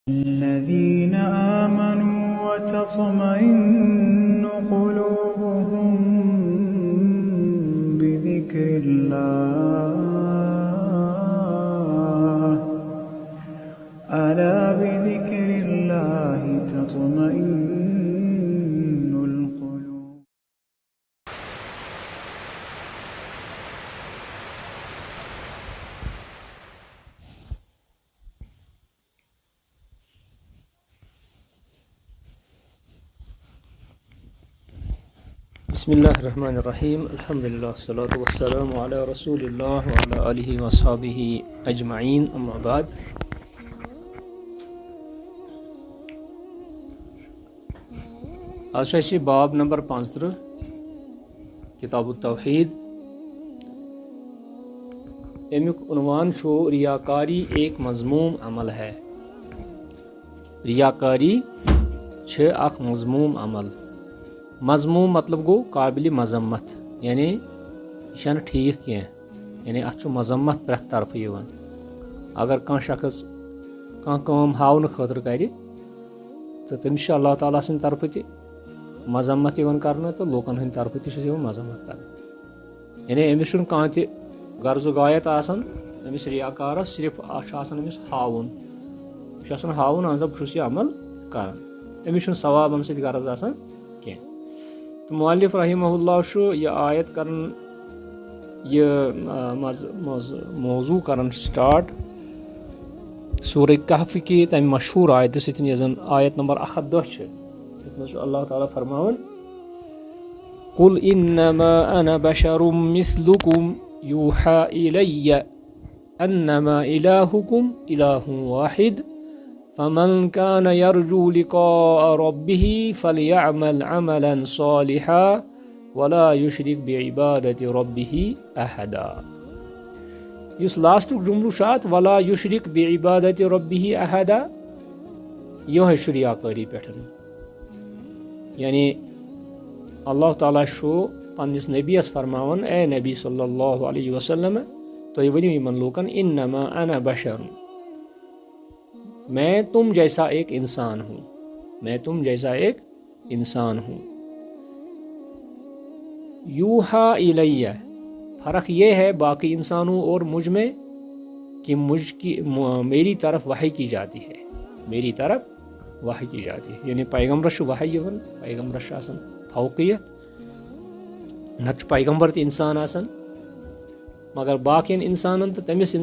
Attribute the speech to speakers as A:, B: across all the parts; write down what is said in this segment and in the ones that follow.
A: الذين آمنوا وتطمئن قلوبهم بذكر الله ألا بذكر الله تطمئن القلوب.
B: बिस्मिल्लाहिर्रहमानिर्रहीम अल्हम्दुलिल्लाह वस्सलातु वस्सलामु अला रसूलिल्लाह व अला आलिहि व अस्हाबिहि अजमईन अम्मा बाद। आज छे बाब नंबर 35 किताबुत तौहीद। अमुक उन्वान छो रियाकारी एक मजमूम अमल है। रियाकारी छे अख मजमूम अमल। मजमूम मतलब गो काबिल मजम्मत, यानी यह ठीक कह, यानी अत मजम्मत प्रथ तरफ यवान। अगर कह शख्स कह काम हावन खतर कर तो तमिस अल्लाह ताला सद तरफ त मजम्मत कर तो लूकन हंद तरफ त मजम्मत कर। यानी अमिस कह त गर्ज गायत अमिस रियाकारस सिर्फ अमिस हावन हावन अजा बहुत यह अमल कर। अमिस सवाब अम सद गर्ज कह। तो मुअल्लिफ रहिमहुल्लाह यह आयत कर मौजू कर स्टार्ट सूरह कहफ की तम मशहूर आयत सतन यह जन आयत नंबर 11 अल्लाह ताला फरमान कुल इन्नमा अना बशरुम मिस्लुकुम यूहा इलय्य अन्नमा इलाहुकुम इलाहुन वाहिद फमन कान यरजू लिक़ाअ रब्बिह फलयअमल अमलन सालिहा वला युशरिक बिइबादति रब्बिह अहदा। इस लास्ट जुमलु शात वला युशरिक बिइबादति रब्बिह अहदा यह रियाकारी पे, यानी अल्लाह ताला पन्निस नबीस फरमावन ए नबी सल्लल्लाहु अलैहि वसल्लम तुम वनु यमन लूकन इन्नमा अना बशरुन, मैं तुम जैसा एक इंसान हूँ, मैं तुम जैसा एक इंसान हूँ। यूहा इलैया, फ़र्क ये है बाकी इंसानों और मुझ में कि मेरी तरफ वही की जाती है, मेरी तरफ वही की जाती है। यानी पैगम्बर वही यवन, पैगम्बर फौकियत नत पैगम्बर त इंसान आसन, मगर बाकी इंसान तो तमिस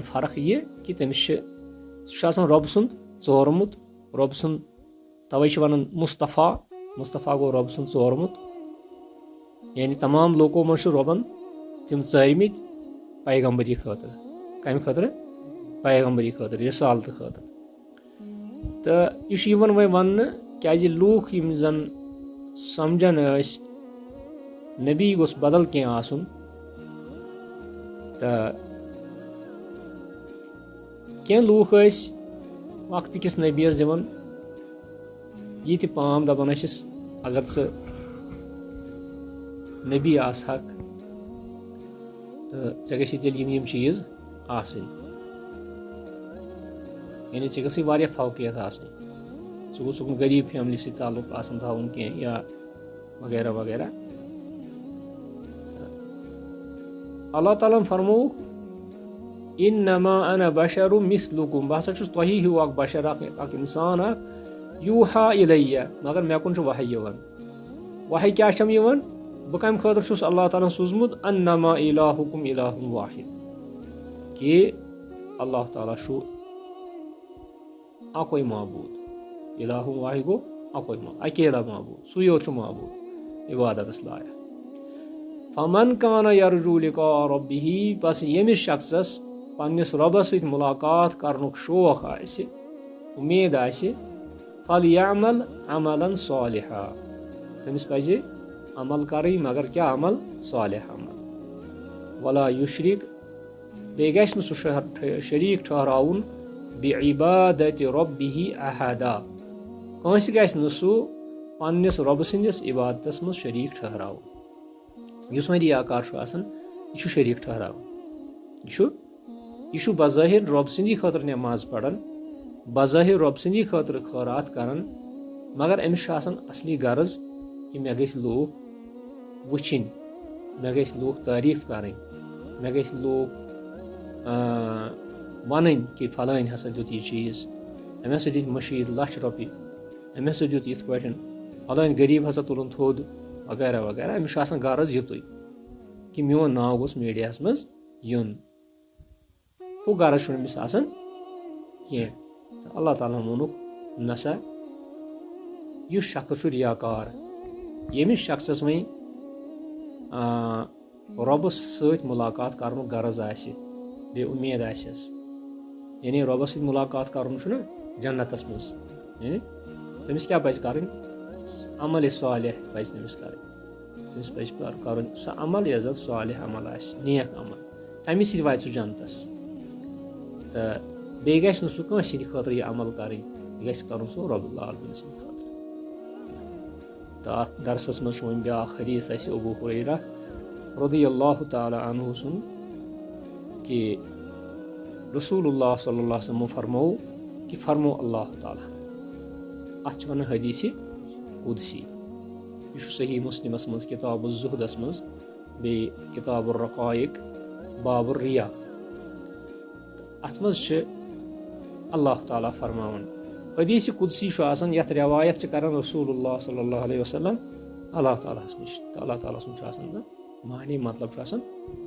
B: फ़र्क ये कि तमिस रब सुंद चोरमुत, रब सुंद तवे वन मुस्तफ़ा, मुस्तफ़ा गो रब सुंद चोरमुत। यानी तमाम लोगों मज रबन तम चरमित पैगम्बरी खतर, कम खतर पैगम्बरी खतर रिसालत खतर। तो यह वे वन क्या लूख यम जन समझन नबी गोस बदल क्या आसन, तो क्या लूख वक्त किस नबीस दिवन यह पाम दपान अगर स नबी आसहक तो ऐ तेल यम चीज़ आसन, यानी ऐ गई वारिया फौकियत आसन, ग गरीब फैमिली से ताल्लुक आसन थावन कह या वगैरह वगैरह। अल्लाह ताला फरमो इन्नमा अना बशरुम मिस्लुकुम, बह हसा तुही हिू अख बशर अख इंसान यूहा इलय्य, मगर मे कुन वही यवन। वही क्या यवन बह कम खतर अल्लाह ताला सूजमुत अन्नमा इलाहुकुम इलाहुन वाहिद, कि अल्लाह ताला अकोई माबूद, इलाहुन वाहिद गो अकोई अकेला माबूद, सु योत माबूद इबादत लायक। फमन कान यरजू लिक़ाअ रब्बिह, बस यमिस शख्सस पन्निस रबस सत मुलाकात करनुक शौक आसि, उम्मीद आसि, फलयअमल अमलन सालिहा, तमिस पज़ अमल करें, मगर क्या अमल सालिह अमल। वला युशरिक, बे गश न शरीक ठहराउन बिइबादति रब्बिह अहदा, कंस गश न सु पन्निस रब सन्दिस इबादतस मज शरीक ठहराउन। युस वह रियाकार यह शरीक ठहराउन, यह बज़ाहिर रब सदी खतर नमाज पढ़न, बज़ाहिर रब सन्दि खٲطرٕ खैरात करان मगर अमिस چھُ आसान असली गरज कि मे गٔژھۍ लूکھ वٕچھِنۍ मे गٔژھۍ लूکھ तारीफ करٕنۍ मे गٔژھۍ लूکھ وَنٕنۍ कि فلٲنۍ ہسا دیُت یہِ چیٖز أمۍ ہسا دِتۍ مٔشیٖد لَچھ رۄپیہِ أمۍ ہسا دیُت یِتھ پٲٹھۍ فلٲنۍ غریٖب ہسا تُلُن تھوٚد وغیرہ وغیرہ أمِس چھُ آسان غرض یِتُے کہ میون ناو گوٚژھ میٖڈیاہَس منٛز یُن ہُہ غرض چھُنہٕ أمِس آسان کینٛہہ تہٕ اللہ تعالیٰ ہن ووٚنُکھ نسا یُس شخص چھُ رِیاکار ییٚمِس شخصس وۄنۍ رۄبس سۭتۍ مُلاقات کرنُک غرض آسہِ بیٚیہِ اُمید آسٮ۪س یعنی رۄبس سۭتۍ مُلاقات کرُن چھُنہ جنتس منٛز یعنی تٔمِس کیٛاہ پزِ کرٕنۍ عملِ صالح پزِ تٔمِس کرٕنۍ تٔمِس پزِ کرُن سُہ عمل یۄس زن صالح عمل آسہِ نیک عمل تمہِ سۭتۍ واتہِ سُہ جنتس تہٕ بیٚیہِ گژھِ نہٕ سُہ کٲنٛسہِ ہٕنٛدِ خٲطرٕ یہِ عمل کرٕنۍ یہِ گژھِ کرُن سُہ رۄب العالمیٖن سٕنٛدِ خٲطرٕ تہٕ اتھ درسس منٛز چھُ وۄنۍ بیاکھ حدیٖث اسہِ ابوٗ ہُریرہ رضی اللہ تعالیٰ عنہ سُنٛد کہ رسول اللہ صلی اللہ علیہ وسلم فرمو کہ فرمو اللہ تعالیٰ اتھ چھِ ونان حدیٖثِ قُدسی یہِ چھُ صحیح مسلمس منٛز کِتاب الزُہدس منٛز بیٚیہِ کِتاب الرقایق باب الریا اتھ منٛز چھِ اللہ تعالیٰ فرماوان حدیٖثِ قُدسی چھُ آسان یتھ رٮ۪وایت چھِ کران رسول اللہ صلی اللہ علیہ وسلم اللہ تعالیٰ ہس نِش تہٕ اللہ تعالیٰ سُنٛد چھُ آسان تہٕ معنی مطلب چھُ آسان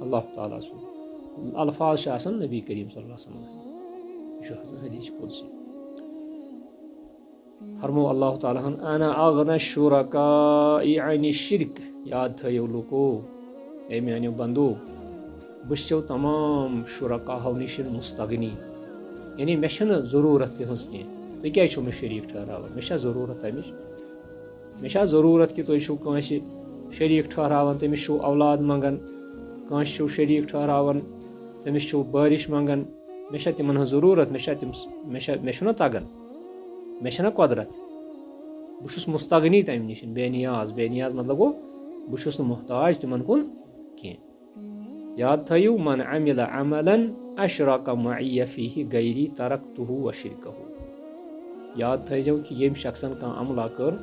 B: اللہ تعالیٰ سُنٛد الفاظ چھِ آسان نبی کریم صلی اللہ علیہ وسلم یہِ چھُ آسان حدیٖثِ قُدسی فرمو اللہ تعالیٰ ہن انا اغنى الشركاء عن الشرك یاد تھٲیِو لُکو اے میانیو بندو بہٕ چھُسو تمام شُرکاہو نِش مستغنی یعنی مےٚ چھنہٕ ضروٗرت تِہنٛز کینٛہہ تُہۍ کیازِ چھِو مےٚ شریٖک ٹھہراوان مےٚ چھا ضروٗرت تمِچ مےٚ چھا ضروٗرت کہِ تُہۍ چھِو کٲنٛسہِ شریٖک ٹھہراوان تٔمِس چھُو اولاد منٛگان کٲنٛسہِ چھِو شریٖک ٹھہراوان تٔمِس چھِو بٲرِش منٛگان مےٚ چھا تِمن ہٕنٛز ضروٗرت مےٚ چھُنہ تگان مےٚ چھنہ قۄدرت بہٕ چھُس مستغنی تمہِ نِش بے نیاز مطلب گوٚو بہٕ چھُس نہٕ محتاج تِمن کُن کینٛہہ یاد تھٲیِو من عمل عملا اشرک معی فیہ غیری ترکتہ وشرکہ یاد تھٲیزیو کہِ ییٚمۍ شخصن کانٛہہ عملہ کٔر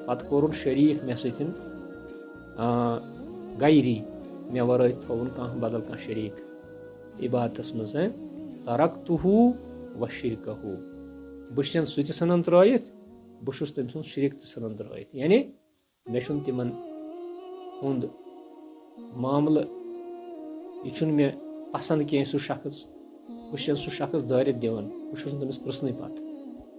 B: پتہٕ کوٚرُن شریٖک مےٚ سۭتۍ غیری مےٚ ورٲے تھووُن کانٛہہ بدل کانٛہہ شریٖک عبادتس منٛز ترکتہ وشرکہ بہٕ چھُسن سُہ تہِ ژھٕنان ترٲیِتھ بہٕ چھُس تٔمۍ سُنٛد شریٖک تہِ ژھٕنان ترٲیِتھ یعنی مےٚ چھُنہٕ تِمن ہُنٛد معاملہٕ یہِ چھُنہٕ مےٚ پسنٛد کینٛہہ سُہ شخص بہٕ چھُس سُہ شخص دٲرِتھ دِوان بہٕ چھُس نہٕ تٔمِس پرژھنٕے پتہٕ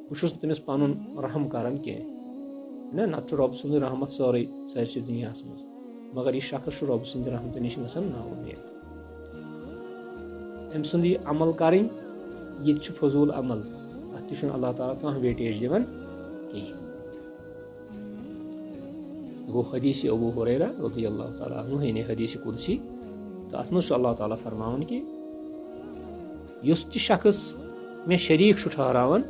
B: بہٕ چھُس نہٕ تٔمِس پنُن رحم کران کینٛہہ نتہٕ چھُ رۄب سُنٛدٕے رحمت سٲرسٕے دُنیاہس منٛز مگر یہِ شخص چھُ رۄب سٕنٛدِ رحمتہٕ نِش گژھان نا اُمید أمۍ سُنٛد یہِ عمل کرٕنۍ یہِ تہِ چھُ فضوٗل عمل اتھ تہِ چھُنہٕ اللہ تعالیٰ کانٛہہ ویٹیج دِوان کِہیٖنۍ گوٚو حدیٖثِ ابوٗ ہُریرہ رضی اللہ تعالیٰ عنہ یعنی حدیٖثِ قُدسی تہٕ اتھ منٛز چھُ اللہ تعالیٰ فرماوان کہِ یُس تہِ شخص مےٚ شریٖک چھُ ٹھہراوان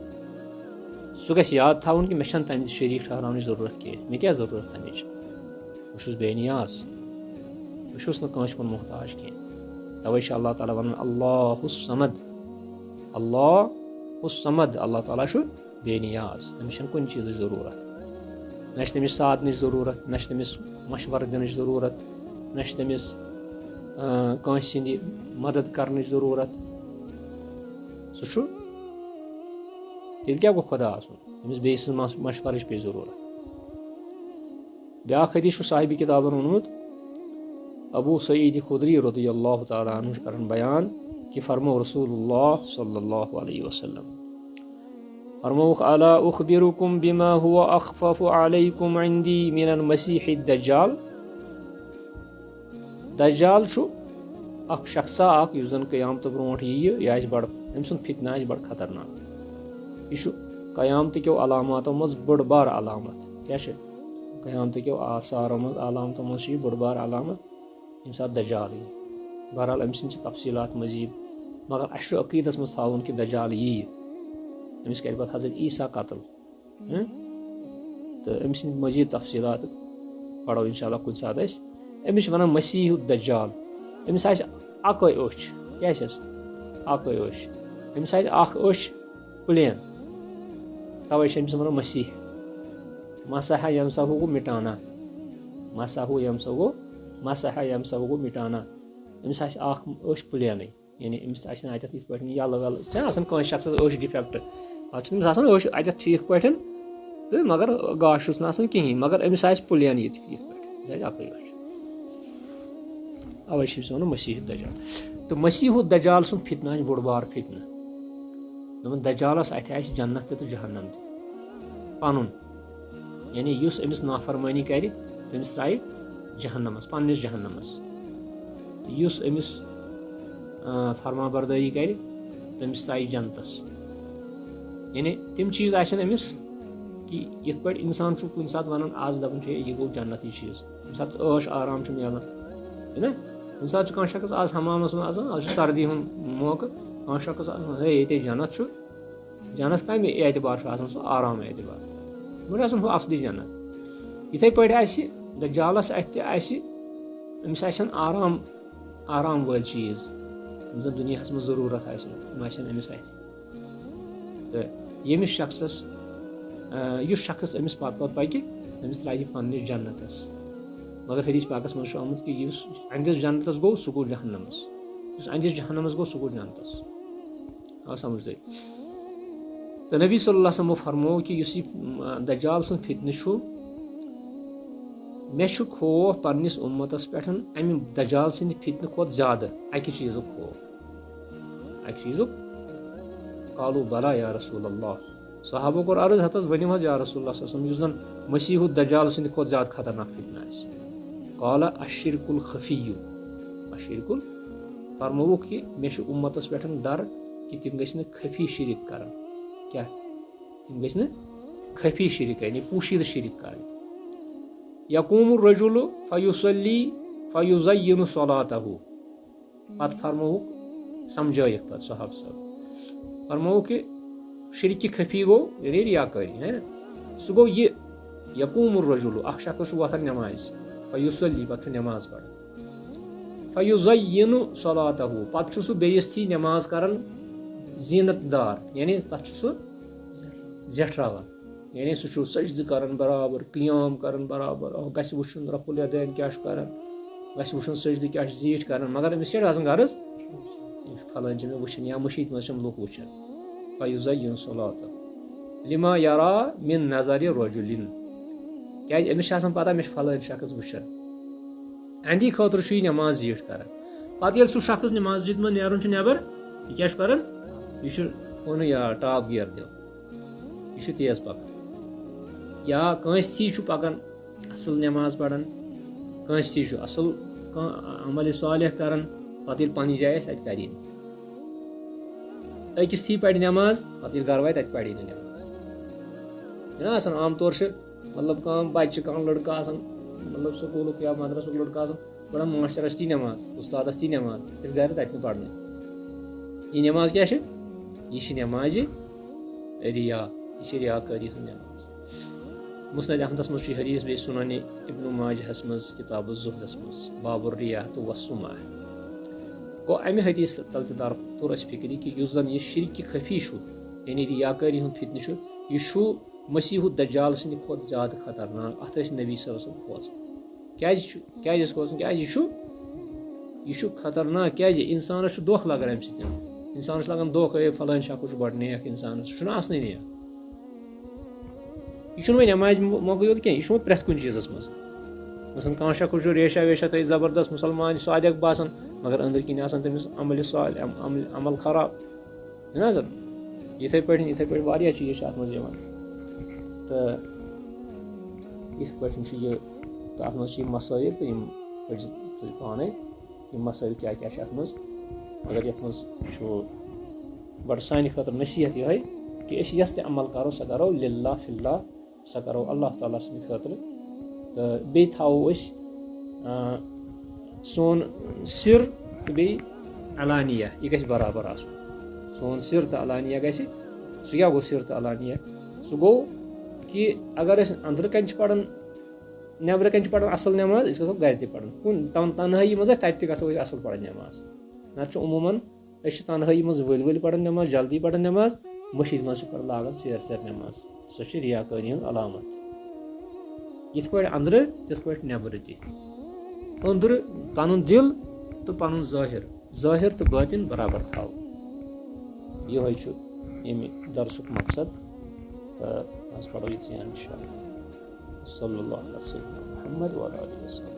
B: سُہ گژھِ یاد تھاوُن کہِ مےٚ چھنہٕ تمہِ شریٖک ٹھہراونٕچ ضروٗرت کینٛہہ مےٚ کیٛاہ ضروٗرت تمِچ بہٕ چھُس بے نیاز بہٕ چھُس نہٕ کٲنٛسہِ کُن محتاج کینٛہہ توے چھُ اللہ تعالیٰ ونان اللہُ الصمد اللہ تعالیٰ چھُ بے نیاز تٔمِس چھنہٕ کُنہِ چیٖزٕچ ضروٗرت نہ چھِ تٔمِس سادنٕچ ضروٗرت نہ چھِ تٔمِس مشورٕ دِنٕچ ضروٗرت نہ چھِ تٔمِس کٲنٛسہِ ہِنٛدِ مدد کرنٕچ ضروٗرت سُہ چھُ تیٚلہِ کیٛاہ گوٚو خۄدا آسُن أمِس بیٚیہِ سٕنٛز مشورٕچ پیٚیہِ ضروٗرت بیاکھ حدیٖث چھُ صاحبِ کِتابن ووٚنمُت ابوٗ سعیٖد خُدری رضی اللہ تعالیٰ عنہ چھُ کران بیان کہ فرمو رسول اللہ صلی اللہ علیہ وسلم فرمووُکھ الا اخبرکم بما هو اخفف علیکم عندی من المسیح الدجال دجال چھُ اکھ شخصا اکھ یُس زن قیامتہٕ برونٛٹھ یِیہِ یہِ آسہِ بڑٕ أمۍ سُنٛد فتنہٕ آسہِ بڑٕ خطرناک یہِ چھُ قیامتٕکیو علاماتو منٛز بٔڑ بار علامت کیٛاہ چھِ قیامتٕکیو آثارو منٛز علامتو منٛز چھِ یہِ بٔڑ بار علامت ییٚمہِ ساتہٕ دجال یی بہرحال أمۍ سٕنٛدۍ چھِ تفصیٖلات مٔزیٖد مگر اَسہِ چھُ عقیٖدس منٛز تھاوُن کہِ دجال ییہِ أمِس کرِ پتہٕ حضرت عیٖسیٰ قتل تہٕ أمۍ سٕنٛدۍ مٔزیٖد تفصیٖلات پرو انشاء اللہ کُنہِ ساتہٕ أسۍ أمِس چھِ ونان مسیح الدجال أمِس آسہِ اکٲے أچھ کیٛاہ آسٮ۪س اکٲے أچھ أمِس آسہِ اکھ أچھ پٕلین तवै छ अमिस वनान मसीह मसहा यमसहु गो मिटाना मसहु यमसहु मसहा यमसहु गो मिटाना अमिस आसि अख अश प्लेनै यानी अमिस आसि अतत इथ पटन यल वल छ आसान कौन शख्स अश डिफेक्ट अत अमिस आसान अश अतत ठीक पटन तो मगर गाश छुस ना आसान कहीं मगर अमिस आसि प्लेन इथ पटन अकै अश अवै छ वनान मसीह दज्जाल तो मसीह दज्जाल सुन फितना बोड़ बार फितना दपन दज्जालस अथ आसि जन्नत तो जहन्नम ते पनुन यानी युस अमिस नाफरमानी कर तमिस त्राय जहन्नमस पन्निस जहन्नमस युस अमिस फरमा बरदारी कर तमिस त्राय जन्नतस यानी तिम चीज आसन अमिस कि यथ पे इंसान कुन सात वनान आज दपन यह गो जन्नती चीज सात ऐश आराम मिलान है ना कुन सात कह शख्स आज हमामस मज आज सर्दी हुन मौका कह शख्स हे ये जन्नत जन्नत कम एतबार सह आराम एतबार मुझे असली जन्नत इथे पे दज्जालस अमिस आराम आराम वल चीज दुनिया में जरूरत अमिस तो यमिस शख्सस युस शख्स अमिस पत पकि तमिस त्राय पन्निस जन्नतस मगर हदीस पाकस मज आमुत कि युस अंदिस जन्नतस गो सह गो जहन्नमस युस अंदिस जहन्नमस गो सह गो जन्नतस आ समझ तुम तो नबी सल्लल्लाहु अलैहि वसल्लम फरमो कि युस दज्जाल सन फितन मे खौफ पन्निस उम्मतस पे अमि दज्जाल सन्द फितन खोत ज्यादा अकि चीजुक खौफ अकि चीजुक कालू बला या रसूल अल्लाह सहाबो कोर अर्ज हतस वनिम हज या रसूल अल्लाह सल्लल्लाहु अलैहि वसल्लम युस जन मसीह दज्जाल सन्द खोत ज्यादा खतरनाक फितन आस काला अशिरकुल खफियु अशिरकुल फरमो कि मे उम्मतस पे डर कि तिम गछ खफी शिरिक करन क्या तिम गछ खफी शिरिक यानी पोशीद शिरिक कर यकूम रजुल फयुसल्ली फयुज़य्यिनु सलातहु पत फरमो समझाइक पत साहब सब फरमो कि शिरिक खफी गो यानी रियाकारी है ना सह गो ये यकूम रजुल अख शख्स वथन नमाज फयुसल्ली पत नमाज पढ़ फयुज़य्यिनु सलातहु पत सह बेइस थी नमाज करन जीनत दार यानी तथ सह जेठरावन यानी सह सजद करन बराबर क़ियाम करन बराबर गछ वुचन रब्बुल यदैन क्या करन गछ वुचन सजद क्या जीठ करन मगर अमिस क्या आसान गर्ज फलान मे वुचन या मशीद मज लुक वुचन फयुज़य्यिनु सलातहु लिमा यरा मिन नज़रि रजुलिन क्या अमिस आसान पता मे फलान शख्स वुचन अंदी खतर नमाज जीठ करन पत ये सह शख्स मस्जिद में नेरन नबर यह क्या करन यह ओन या टॉप गियर दिव यह तेज पकान या कंस थी पकान असल नमाज पढ़ान कंस थी असल अमल सालिह करान पत पन्न जाए अत कर अकिस थी पढ़ नमाज पत घर वात अत पढ़ी नमाज ना आम तौर से मतलब कह बच्चे कह लड़का मतलब स्कूल या मदरस लड़का पढ़ान मास्टरस थी नमाज उस्तादस थी नमाज फिर घर तत पढ़ने यह नमाज क्या यह नमाज रिया यह रियाकारी नमाज मुस्नद अहमदस मज हदीस बे सुनन इब्न माजहस मज किताब ज़ुहदस मज बाबुर रियात वस्सुमा गो अमि हदीस तल तौर फिक्री कि युस जन यह शिरक खफी यानी रियाकारी हुंद फितन यह मसीह दज्जाल सन्द खोत ज्यादा खतरनाक अत नबी सल्लल्लाहु अलैहि वसल्लम खोज क्या यह खतरनाक क्या इंसानस दोख लगन अम सत इंसानस लगन दोख फलान शख्स बड़ नेक इंसान सह आसन नेक यह वो नमाज मौके योत क्या यह प्रेथ कुन चीज़स मज मसलन कह शख्स रेशा वेशा थे जबरदस्त मुसलमान सादिक बासान मगर अंदर किन तमिस अमल अमल खराब है ना सर इथे पे चीज़ अत मज तो इत पे तो अत मज मसाइल तो पढ़ पाने मसाइल क्या क्या अत मज मगर ये मज बड़ सानि खतर नसीहत यह कि यस ते अमल करो सह करो लिल्लाह फिल्लाह सह करो अल्लाह ताला सद खतर तो बे थो सोन सिर तो बे अलानिया यह गि बराबर सोन सिर तो अलानिया गि सह क्या गो सिर तो अलानिया सह गो कि अगर अंदर कन पढ़ान नबर कन पढ़ान असल नमाज गो गर ते पढ़ान कुन तनहाई मज तत गो असल पढ़ान नमाज नत अमूमन तनहाई मज वल पढ़ान नमाज जल्दी पढ़ान नमाज मशीद मज लागन सेर नमाज सो छ रियाकारी हंद अलामत यथ पे अंदर तिथ पे नबर ति अंदर पन दिल तो पन ज़ाहिर तो बातिन बराबर थाव ये यमि दरसुक मकसद तो अस पढ़ो ये इंशाअल्लाह सल्लल्लाहु अलैहि वसल्लम मुहम्मद व आलिहि वसल्लम।